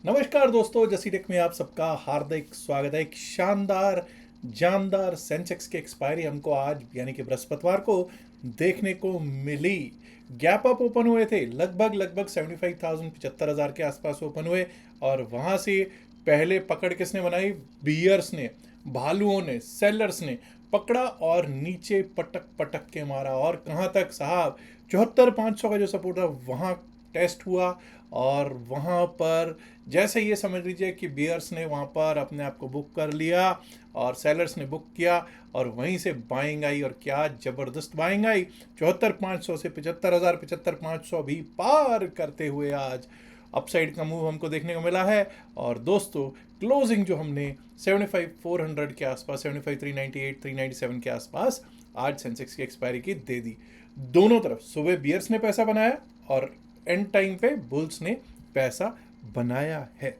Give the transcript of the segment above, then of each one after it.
नमस्कार दोस्तों, जसी टेक में आप सबका हार्दिक स्वागत है। एक शानदार जानदार सेंसेक्स की एक्सपायरी हमको आज यानी कि बृहस्पतिवार को देखने को मिली। गैप अप ओपन हुए थे, लगभग 75,000 75,000 के आसपास ओपन हुए और वहाँ से पहले पकड़ किसने बनाई? बियर्स ने, भालुओं ने, सेलर्स ने पकड़ा और नीचे पटक पटक के मारा। और कहाँ तक साहब, 74,500 का जो सपोर्ट था वहाँ टेस्ट हुआ। और वहाँ पर जैसे ये समझ लीजिए कि बियर्स ने वहाँ पर अपने आप को बुक कर लिया और सेलर्स ने बुक किया और वहीं से बाइंग आई। और क्या ज़बरदस्त बाइंग आई, 74,500 से 75,000, 75,500 भी पार करते हुए आज अपसाइड का मूव हमको देखने को मिला है। और दोस्तों क्लोजिंग जो हमने 75,400 के आसपास, 75,398, 397 के आसपास आज सेंसेक्स की एक्सपायरी की दे दी। दोनों तरफ सुबह बियर्स ने पैसा बनाया और एंड टाइम पे बुल्स ने पैसा बनाया है।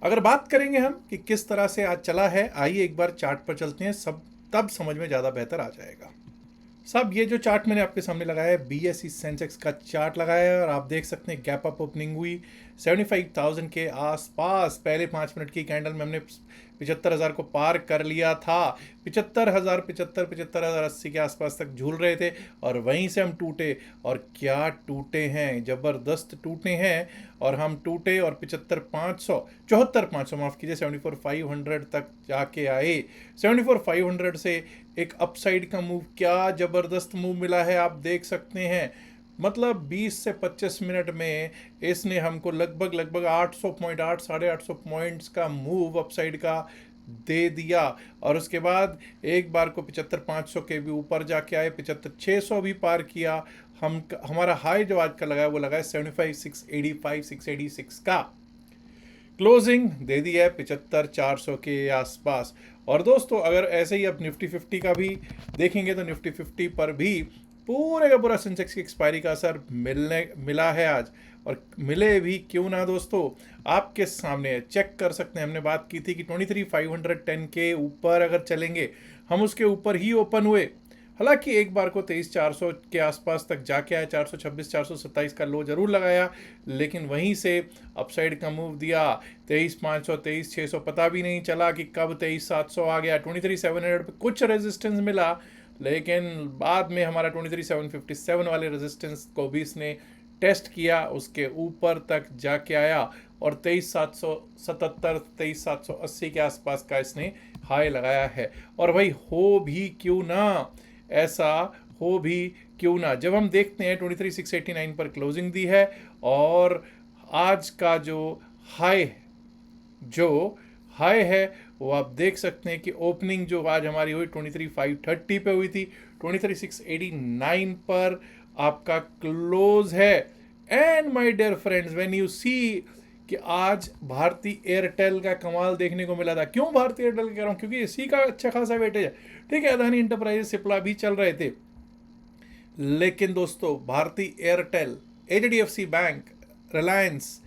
अगर बात करेंगे हम कि किस तरह से आज चला है, आइए एक बार चार्ट पर चलते हैं, सब तब समझ में ज़्यादा बेहतर आ जाएगा। सब ये जो चार्ट मैंने आपके सामने लगाया है, बीएसई सेंसेक्स का चार्ट लगाया है और आप देख सकते हैं गैप अप ओपनिंग हुई 75,000 के आसपास। पहले 5 मिनट की कैंडल में हमने 75,000 को पार कर लिया था। 75,000, 75,080 के आसपास तक झूल रहे थे और वहीं से हम टूटे। और क्या टूटे हैं, ज़बरदस्त टूटे हैं। और हम टूटे और 75,500, 74,500 माफ़ कीजिए, 74,500 तक जाके आए। 74,500 से एक अपसाइड का मूव, क्या ज़बरदस्त मूव मिला है आप देख सकते हैं। मतलब 20 से 25 मिनट में इसने हमको लगभग 800 पॉइंट, 800 पॉइंट्स का मूव अपसाइड का दे दिया। और उसके बाद एक बार को 75,500 के भी ऊपर जाके आए, 75,600 भी पार किया। हमारा हाई जो आज का लगा है वो लगा है 75,685, 686 का। क्लोजिंग दे दी है 75,400 के आसपास। और दोस्तों अगर ऐसे ही अब निफ्टी 50 का भी देखेंगे तो निफ्टी 50 पर भी पूरे का पूरा सेंसेक्स की एक्सपायरी का असर मिला है आज। और मिले भी क्यों ना दोस्तों, आपके सामने चेक कर सकते हैं। हमने बात की थी कि 23,510 के ऊपर अगर चलेंगे, हम उसके ऊपर ही ओपन हुए। हालांकि एक बार को 23,400 के आसपास तक जाके आया, 426, 427 का लो जरूर लगाया, लेकिन वहीं से अपसाइड का मूव दिया। 23,500, 23,600 पता भी नहीं चला कि कब 23,700 आ गया। 23,700 पे कुछ रेजिस्टेंस मिला, लेकिन बाद में हमारा 23,757 वाले रेजिस्टेंस को भी इसने टेस्ट किया, उसके ऊपर तक जाके आया और 23,777, 23,780 के आसपास का इसने हाई लगाया है। और भाई हो भी क्यों ना, ऐसा हो भी क्यों ना। जब हम देखते हैं 23,689 पर क्लोजिंग दी है और आज का जो हाई है वो आप देख सकते हैं कि ओपनिंग जो आज हमारी हुई 23,530 पे हुई थी, 23,689 पर आपका क्लोज है। And my dear friends, when you see कि आज भारती एयरटेल का कमाल देखने को मिला था। क्यों भारती एयरटेल कह रहा हूँ? क्योंकि इसी का अच्छा खासा वेटेज है। ठीक है, अदानी इंटरप्राइजेस, सिप्ला भी चल रहे थे, लेकिन दोस्तों भारती एयरटेल, एचडीएफसी बैंक, रिलायंस,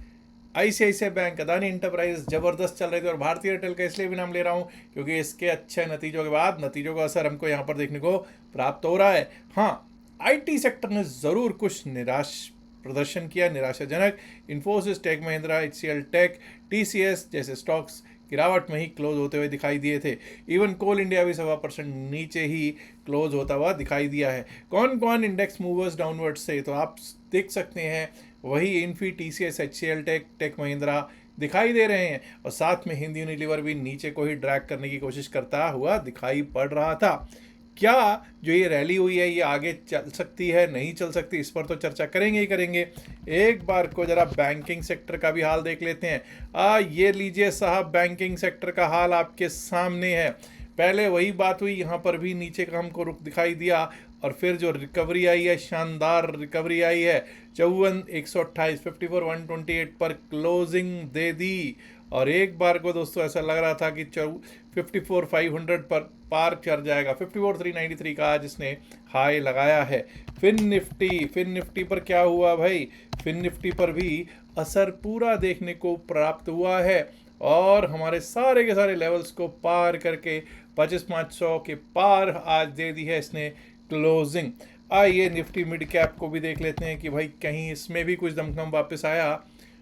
आईसीआईसीआई बैंक, अदानी इंटरप्राइज जबरदस्त चल रहे थे। और भारतीय एयरटेल का इसलिए भी नाम ले रहा हूँ क्योंकि इसके अच्छे नतीजों के बाद नतीजों का असर हमको यहाँ पर देखने को प्राप्त हो रहा है। हाँ, आईटी सेक्टर ने ज़रूर कुछ निराश प्रदर्शन किया, निराशाजनक। इन्फोसिस, टेक महिंद्रा, एचसीएल टेक, टीसीएस जैसे स्टॉक्स गिरावट में ही क्लोज होते हुए दिखाई दिए थे। इवन कोल इंडिया भी 1.25% नीचे ही क्लोज होता हुआ दिखाई दिया है। कौन कौन इंडेक्स मूवर्स डाउनवर्ड से, तो आप देख सकते हैं वही इन्फी, टीसीएस, एचसीएल टेक, टेक महिंद्रा दिखाई दे रहे हैं। और साथ में हिंद यूनिलीवर भी नीचे को ही ड्रैग करने की कोशिश करता हुआ दिखाई पड़ रहा था। क्या जो ये रैली हुई है ये आगे चल सकती है, नहीं चल सकती, इस पर तो चर्चा करेंगे ही करेंगे। एक बार को जरा बैंकिंग सेक्टर का भी हाल देख लेते हैं। ये लीजिए साहब, बैंकिंग सेक्टर का हाल आपके सामने है। पहले वही बात हुई, यहाँ पर भी नीचे का हमको रुख दिखाई दिया और फिर जो रिकवरी आई है, शानदार रिकवरी आई है। 54,128, 54,128 पर क्लोजिंग दे दी। और एक बार को दोस्तों ऐसा लग रहा था कि 54,500 पर पार कर जाएगा। 54,393 का आज इसने हाई लगाया है। फिन निफ्टी पर क्या हुआ भाई? फिन निफ्टी पर भी असर पूरा देखने को प्राप्त हुआ है और हमारे सारे के सारे लेवल्स को पार करके 25,500 के पार आज दे दी है इसने क्लोजिंग। आइए निफ्टी मिड कैप को भी देख लेते हैं कि भाई कहीं इसमें भी कुछ दमखम वापस आया।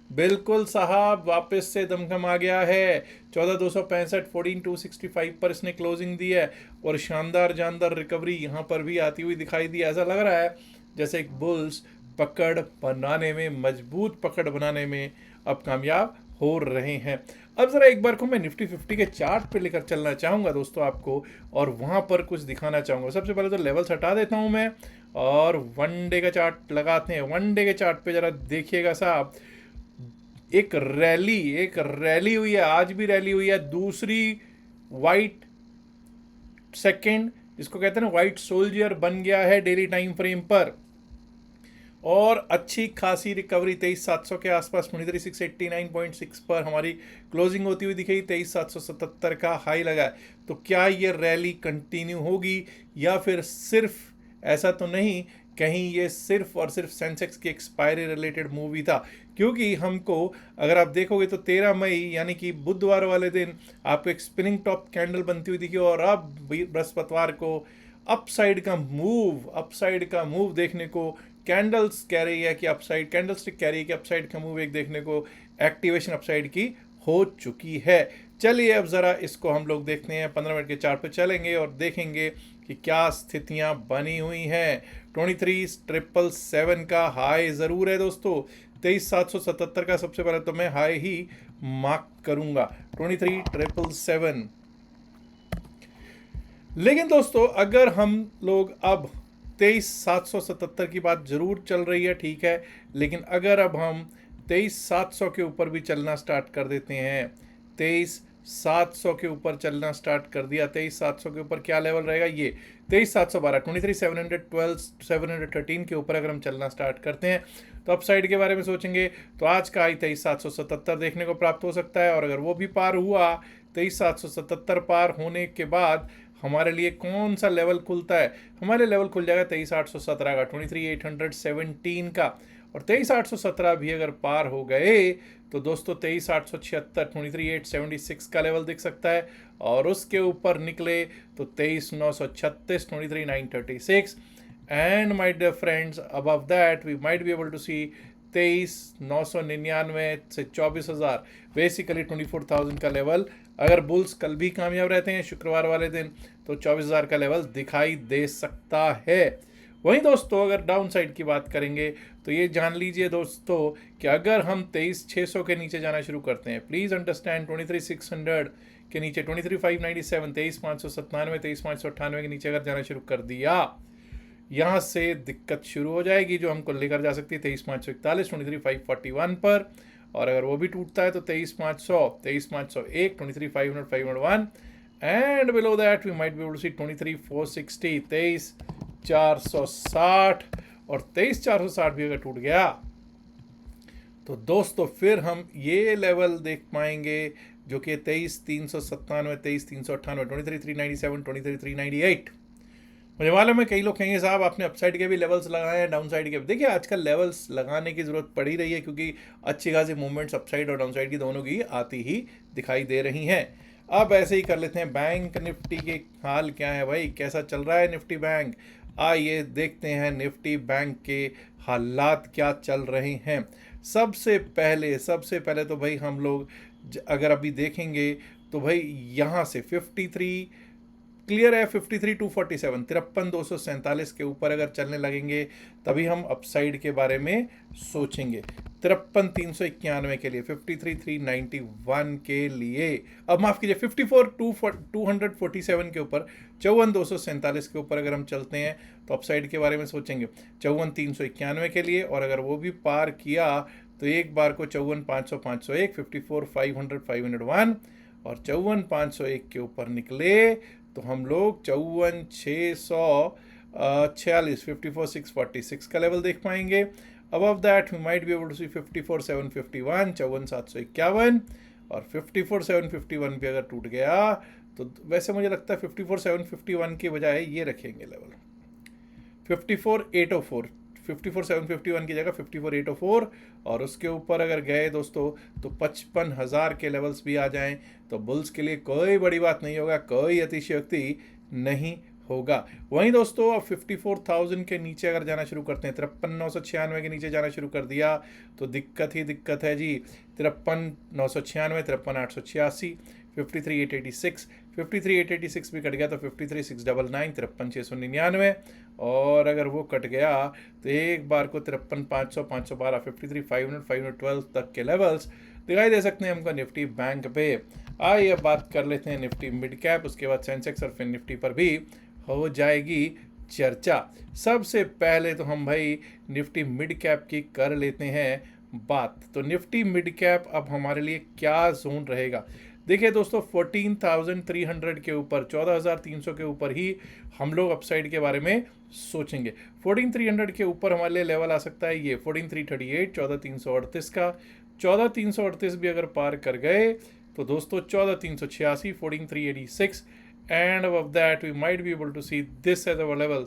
बिल्कुल साहब, वापस से दमखम आ गया है। 14,265 14,265 पर इसने क्लोजिंग दी है और शानदार जानदार रिकवरी यहाँ पर भी आती हुई दिखाई दी। ऐसा लग रहा है जैसे एक बुल्स पकड़ बनाने में, मजबूत पकड़ बनाने में अब कामयाब हो रहे हैं। अब ज़रा एक बार को मैं निफ्टी 50 के चार्ट पे लेकर चलना चाहूँगा दोस्तों आपको, और वहाँ पर कुछ दिखाना चाहूँगा। सबसे पहले तो लेवल्स हटा देता हूँ मैं और वन डे का चार्ट लगाते हैं। वन डे के चार्ट पे ज़रा देखिएगा साहब, एक रैली हुई है, आज भी रैली हुई है। दूसरी वाइट सेकेंड, जिसको कहते हैं ना वाइट सोल्जर, बन गया है डेली टाइम फ्रेम पर, और अच्छी खासी रिकवरी 23,700 के आसपास 23,689.6 पर हमारी क्लोजिंग होती हुई दिखेगी। 23,777 का हाई लगा है। तो क्या ये रैली कंटिन्यू होगी या फिर सिर्फ, ऐसा तो नहीं कहीं ये सिर्फ और सिर्फ सेंसेक्स की एक्सपायरी रिलेटेड मूव ही था, क्योंकि हमको अगर आप देखोगे तो 13 मई यानी कि बुधवार वाले दिन आपको एक स्पिनिंग टॉप कैंडल बनती हुई दिखी, और अब बृहस्पतिवार को अपसाइड का मूव देखने को कैंडल्स कह रही है कि अपसाइड, कैंडल स्टिक कह रही है कि अपसाइड का मूव एक देखने को एक्टिवेशन अपसाइड की हो चुकी है। चलिए अब ज़रा इसको हम लोग देखते हैं। 15 मिनट के चार्ट पे चलेंगे और देखेंगे कि क्या स्थितियां बनी हुई हैं। 23,777 का हाई ज़रूर है दोस्तों। 23,777 का सबसे पहले तो मैं हाई ही मार्क करूंगा, 23,777। लेकिन दोस्तों अगर हम लोग अब 23,777 की बात ज़रूर चल रही है, ठीक है, लेकिन अगर अब हम 23,700 के ऊपर भी चलना स्टार्ट कर देते हैं, 23,700 के ऊपर चलना स्टार्ट कर दिया, 23,700 के ऊपर क्या लेवल रहेगा, ये 23,712, 23,712 713 के ऊपर अगर हम चलना स्टार्ट करते हैं तो अपसाइड के बारे में सोचेंगे तो आज का हाई 23,777 देखने को प्राप्त हो सकता है। और अगर वो भी पार हुआ, 23,777 पार होने के बाद हमारे लिए कौन सा लेवल खुलता है, हमारे लेवल खुल जाएगा 23,817 का, 23,817 का। और 23,817 भी अगर पार हो गए तो दोस्तों 23,876 23,876 का लेवल दिख सकता है, और उसके ऊपर निकले तो 23,936 23,936, and my dear friends above that we might be able to see 23,999 से 24,000, बेसिकली 24,000 का लेवल। अगर बुल्स कल भी कामयाब रहते हैं शुक्रवार वाले दिन तो 24,000 का लेवल दिखाई दे सकता है। वहीं दोस्तों अगर डाउन साइड की बात करेंगे तो ये जान लीजिए दोस्तों कि अगर हम 23,600 के नीचे जाना शुरू करते हैं, प्लीज़ अंडरस्टैंड, 23,600 के नीचे, 23,597, 23,597, 23,598 के नीचे अगर जाना शुरू कर दिया, यहाँ से दिक्कत शुरू हो जाएगी जो हमको लेकर जा सकती है 23,541, 23,541 पर। और अगर वो भी टूटता है तो 23,500, 23,501, 23,500, 501, and below that we might be able to see 23,460, 23,460, और 23,460 भी अगर टूट गया तो दोस्तों फिर हम ये लेवल देख पाएंगे जो कि 23,397, 23,398, 23,397, 23,398। मुझे मालूम है कई लोग कहेंगे साहब आपने अपसाइड के भी लेवल्स लगाए हैं, डाउन साइड के भी। देखिए आजकल लेवल्स लगाने की ज़रूरत पड़ ही रही है, क्योंकि अच्छी खासी मूवमेंट्स अपसाइड और डाउन साइड की दोनों की आती ही दिखाई दे रही हैं। अब ऐसे ही कर लेते हैं बैंक निफ्टी के हाल क्या है भाई, कैसा चल रहा है निफ्टी बैंक। आइए देखते हैं निफ्टी बैंक के हालात क्या चल रहे हैं। सबसे पहले तो भाई हम लोग अगर अभी देखेंगे तो भाई यहाँ से 53 क्लियर है, 53,247, 53,247 के ऊपर अगर चलने लगेंगे तभी हम अपसाइड के बारे में सोचेंगे। 53,391 के लिए, 53,391 के लिए, अब माफ़ कीजिए 54,247 के ऊपर, 54,247 के ऊपर अगर हम चलते हैं तो अपसाइड के बारे में सोचेंगे 54,391 के लिए। और अगर वो भी पार किया तो एक बार को 54,500 501, 54,500 501, और 54,501 के ऊपर निकले तो हम लोग 54,646 54,646 का लेवल देख पाएंगे। Above that we might be able to see 54,751, 54,751, और 54,751 भी अगर टूट गया तो वैसे मुझे लगता है 54,751 के बजाय ये रखेंगे लेवल 54,804, 54,751 की जगह 54,804, और उसके ऊपर अगर गए दोस्तों तो 55,000 के लेवल्स भी आ जाएं तो बुल्स के लिए कोई बड़ी बात नहीं होगा, कोई अतिशयोक्ति नहीं होगा। वहीं दोस्तों अब 54,000 के नीचे अगर जाना शुरू करते हैं, 53,996 के नीचे जाना शुरू कर दिया तो दिक्कत ही दिक्कत है जी। 53,996, 53,886, 53,886, 53,886 भी कट गया तो 53,699, 53,699, और अगर वो कट गया तो एक बार को 53,500, 512, 53,500, 512 तक के लेवल्स दिखाई दे सकते हैं हमको निफ्टी बैंक पे। आइए अब बात कर लेते हैं निफ्टी मिड कैप, उसके बाद सेंसेक्स और फिर निफ्टी पर भी हो जाएगी चर्चा। सबसे पहले तो हम भाई निफ्टी मिड कैप की कर लेते हैं बात। तो निफ्टी मिड कैप अब हमारे लिए क्या जोन रहेगा? देखिए दोस्तों, 14,300 के ऊपर, 14,300 के ऊपर ही हम लोग अपसाइड के बारे में सोचेंगे। 14,300 के ऊपर हमारे लिए लेवल आ सकता है ये 14,338, 14,338 का। 14,338 भी अगर पार कर गए तो दोस्तों 14,386, 14,386, and above that we might be able to see this as our level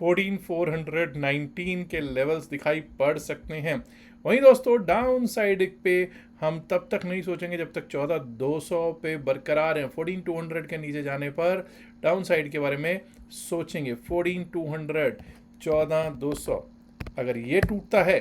14,419 के लेवल्स दिखाई पड़ सकते हैं। वहीं दोस्तों डाउन साइड पे हम तब तक नहीं सोचेंगे जब तक 14,200 पे बरकरार हैं। 14,200 के नीचे जाने पर डाउन साइड के बारे में सोचेंगे। 14,200, 14,200 अगर ये टूटता है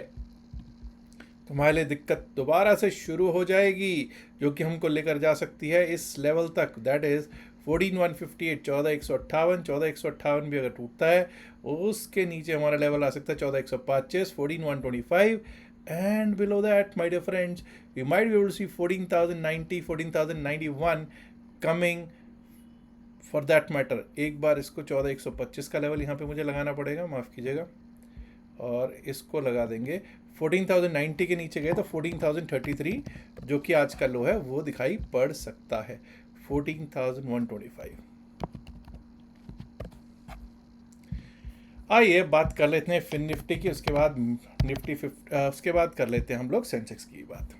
तो हमारे लिए दिक्कत दोबारा से शुरू हो जाएगी, जो कि हमको लेकर जा सकती है इस लेवल तक, दैट इज़ 14,158, 14,158, 14,158 भी अगर टूटता है उसके नीचे हमारा लेवल आ सकता है 14,125, 14,125, and below that my dear friends we might be able to see 14,090, 14,091 coming for that matter. एक बार इसको 14,125 का लेवल यहाँ पे मुझे लगाना पड़ेगा, माफ़ कीजिएगा, और इसको लगा देंगे। 14,090 के नीचे गए तो 14,033 जो कि आज का लो है वो दिखाई पड़ सकता है, 14,125। आइए बात कर लेते हैं फिन निफ्टी की, उसके बाद उसके बाद कर लेते हैं हम लोग सेंसेक्स की बात।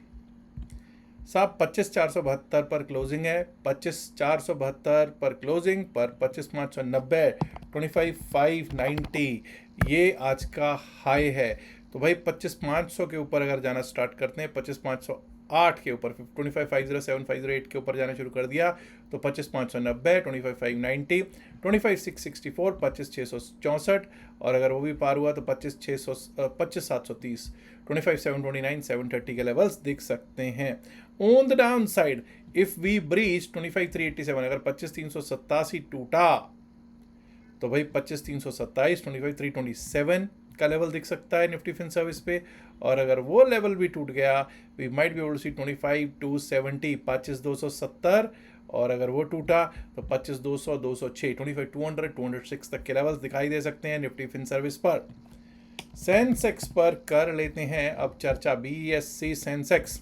साहब 25,472 पर क्लोजिंग है, 25,472 पर क्लोजिंग पर 25,590, 25,590 ये आज का हाई है। तो भाई 25,500 के ऊपर अगर जाना स्टार्ट करते हैं, 25,508 के ऊपर, 25,507, 508 के ऊपर जाना शुरू कर दिया तो 25,590, 25,590, 25,664, 25,664, और अगर वो भी पार हुआ तो 25,730, 25,729, 730 के लेवल्स दिख सकते हैं। On the down side if we breach 25,387, अगर 25,387 टूटा तो भाई 25,327, 25,327 का लेवल दिख सकता है निफ्टी फिन सर्विस पे, और अगर वो लेवल भी टूट गया we might be able to see 25,270, 25,270, और अगर वो टूटा तो 25,200, 206, 25,200, 206 तक के लेवल्स दिखाई दे सकते हैं निफ्टी फिन सर्विस पर। सेंसेक्स पर कर लेते हैं अब चर्चा। BSE सेंसेक्स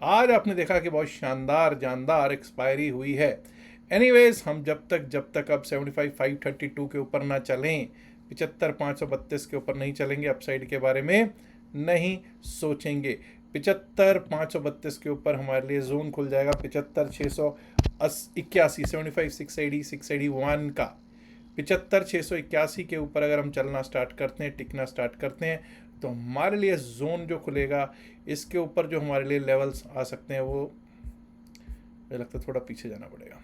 आज आपने देखा कि बहुत शानदार जानदार एक्सपायरी हुई है। एनीवेज हम जब तक अब 75,532 के ऊपर ना चलें, 75,532 के ऊपर नहीं चलेंगे, अपसाइड के बारे में नहीं सोचेंगे। 75,532 के ऊपर हमारे लिए जोन खुल जाएगा 75,681, 75,680, 681 का। 75,681 के ऊपर अगर हम चलना स्टार्ट करते हैं, टिकना स्टार्ट करते हैं, तो हमारे लिए जोन जो खुलेगा इसके ऊपर जो हमारे लिए लेवल्स आ सकते हैं वो मुझे लगता है थोड़ा पीछे जाना पड़ेगा।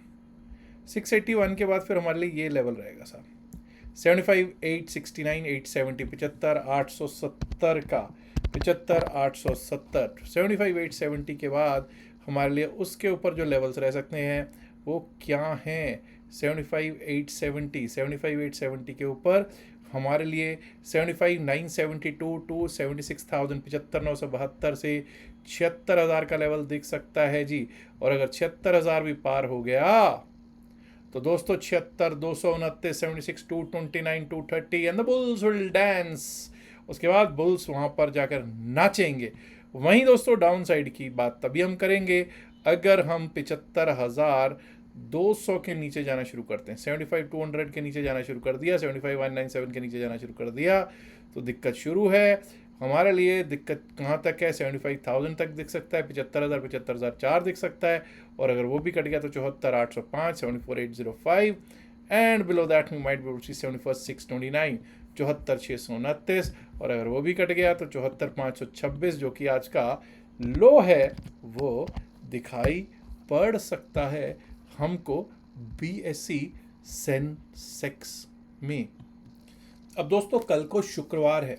681 के बाद फिर हमारे लिए ये लेवल रहेगा साहब 75,869, 870, 75,870 का, 75,870, 75,870 के बाद हमारे लिए उसके ऊपर जो लेवल्स रह सकते हैं वो क्या हैं? 75,870, 75,870 के ऊपर हमारे लिए 75,972 टू 76,000, 75,972 से 76,000 का लेवल दिख सकता है जी। और अगर 76,000 भी पार हो गया तो दोस्तों 76, 229, 76, 229, 230 and the bulls will dance. उसके बाद बुल्स वहाँ पर जाकर नाचेंगे। वहीं दोस्तों डाउन साइड की बात तभी हम करेंगे अगर हम 75,200 के नीचे जाना शुरू करते हैं। 75,200 के नीचे जाना शुरू कर दिया, 75,197 के नीचे जाना शुरू कर दिया तो दिक्कत शुरू है हमारे लिए। दिक्कत कहाँ तक है? 75,000 तक दिख सकता है, 75,000, 75,004 दिख सकता है, और अगर वो भी कट गया तो 74,805, 74,805, and below that we might be able to see 74,629, 74,629, और अगर वो भी कट गया तो 74,526 जो कि आज का लो है वो दिखाई पड़ सकता है हमको BSE सेंसेक्स में। अब दोस्तों कल को शुक्रवार है,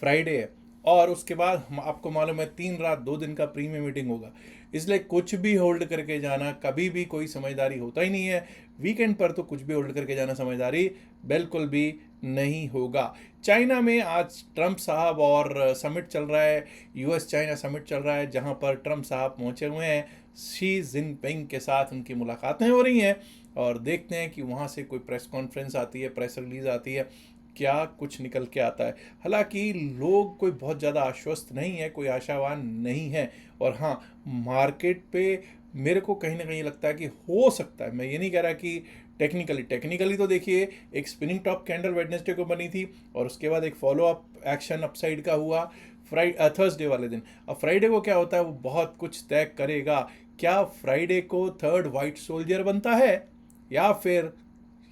फ्राइडे है, और उसके बाद हम आपको मालूम है 3 रात 2 दिन का प्रीमियम मीटिंग होगा, इसलिए कुछ भी होल्ड करके जाना कभी भी कोई समझदारी होता ही नहीं है। वीकेंड पर तो कुछ भी होल्ड करके जाना समझदारी बिल्कुल भी नहीं होगा। चाइना में आज ट्रंप साहब और समिट चल रहा है, यूएस चाइना समिट चल रहा है, जहां पर ट्रंप साहब पहुंचे हुए हैं, शी जिनपिंग के साथ उनकी मुलाकातें हो रही हैं, और देखते हैं कि वहाँ से कोई प्रेस कॉन्फ्रेंस आती है, प्रेस रिलीज आती है, क्या कुछ निकल के आता है। हालांकि लोग कोई बहुत ज़्यादा आश्वस्त नहीं है, कोई आशावान नहीं है, और हाँ, मार्केट पे मेरे को कहीं ना कहीं लगता है कि हो सकता है, मैं ये नहीं कह रहा कि टेक्निकली तो देखिए एक स्पिनिंग टॉप कैंडल वेडनेसडे को बनी थी, और उसके बाद एक फॉलो अप एक्शन अपसाइड का हुआ थर्सडे वाले दिन। अब फ्राइडे को क्या होता है, वो बहुत कुछ तय करेगा। क्या फ्राइडे को थर्ड वाइट सोल्जर बनता है, या फिर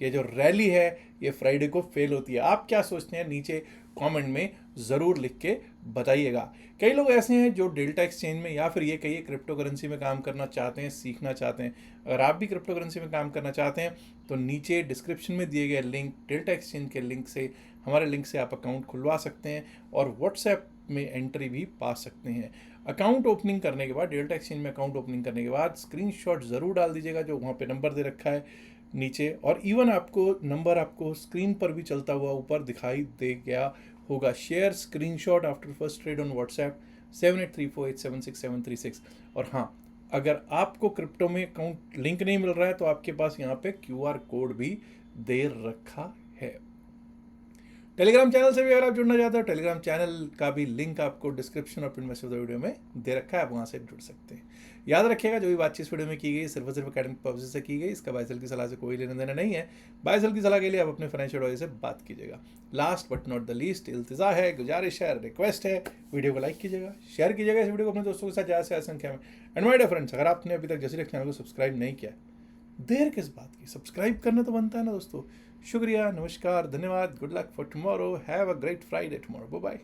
ये जो रैली है ये फ्राइडे को फेल होती है? आप क्या सोचते हैं, नीचे कमेंट में ज़रूर लिख के बताइएगा। कई लोग ऐसे हैं जो डेल्टा एक्सचेंज में या फिर ये कहिए क्रिप्टो करेंसी में काम करना चाहते हैं, सीखना चाहते हैं। अगर आप भी क्रिप्टो करेंसी में काम करना चाहते हैं तो नीचे डिस्क्रिप्शन में दिए गए लिंक, डेल्टा एक्सचेंज के लिंक से, हमारे लिंक से आप अकाउंट खुलवा सकते हैं और व्हाट्सएप में एंट्री भी पा सकते हैं। अकाउंट ओपनिंग करने के बाद, डेल्टा एक्सचेंज में अकाउंट ओपनिंग करने के बाद स्क्रीनशॉट ज़रूर डाल दीजिएगा जो वहाँ पे नंबर दे रखा है नीचे, और इवन आपको नंबर आपको स्क्रीन पर भी चलता हुआ ऊपर दिखाई दे गया होगा। Share screenshot after first trade on WhatsApp 7834876736। और हाँ, अगर आपको क्रिप्टो में अकाउंट लिंक नहीं मिल रहा है तो आपके पास यहाँ पे क्यूआर कोड भी दे रखा है। टेलीग्राम चैनल से भी अगर आप जुड़ना चाहते हो, टेलीग्राम चैनल का भी लिंक आपको डिस्क्रिप्शन और पिन मैसेज वीडियो में दे रखा है, आप वहाँ से जुड़ सकते हैं। याद रखिएगा, जो भी बातचीत वीडियो में की गई सिर्फ और सिर्फ एकेडमिक पर्पज से की गई, इसका बाय सेल की सलाह से कोई लेना देना नहीं है। बाय सेल की सलाह के लिए आप अपने फाइनेंशियल एडवाइजर से बात कीजिएगा। Last but not the least, इल्तिजा है, गुजारिश है, रिक्वेस्ट है, वीडियो को लाइक कीजिएगा, शेयर कीजिएगा इस वीडियो को अपने दोस्तों के साथ ज़्यादा से ज़्यादा संख्या में। एंड माय डियर फ्रेंड्स, अगर आपने अभी तक जसीरेक्स चैनल को सब्सक्राइब नहीं किया, देर किस बात की, सब्सक्राइब करना तो बनता है ना दोस्तों। शुक्रिया, नमस्कार, धन्यवाद, good luck for tomorrow, have a great Friday tomorrow, bye bye.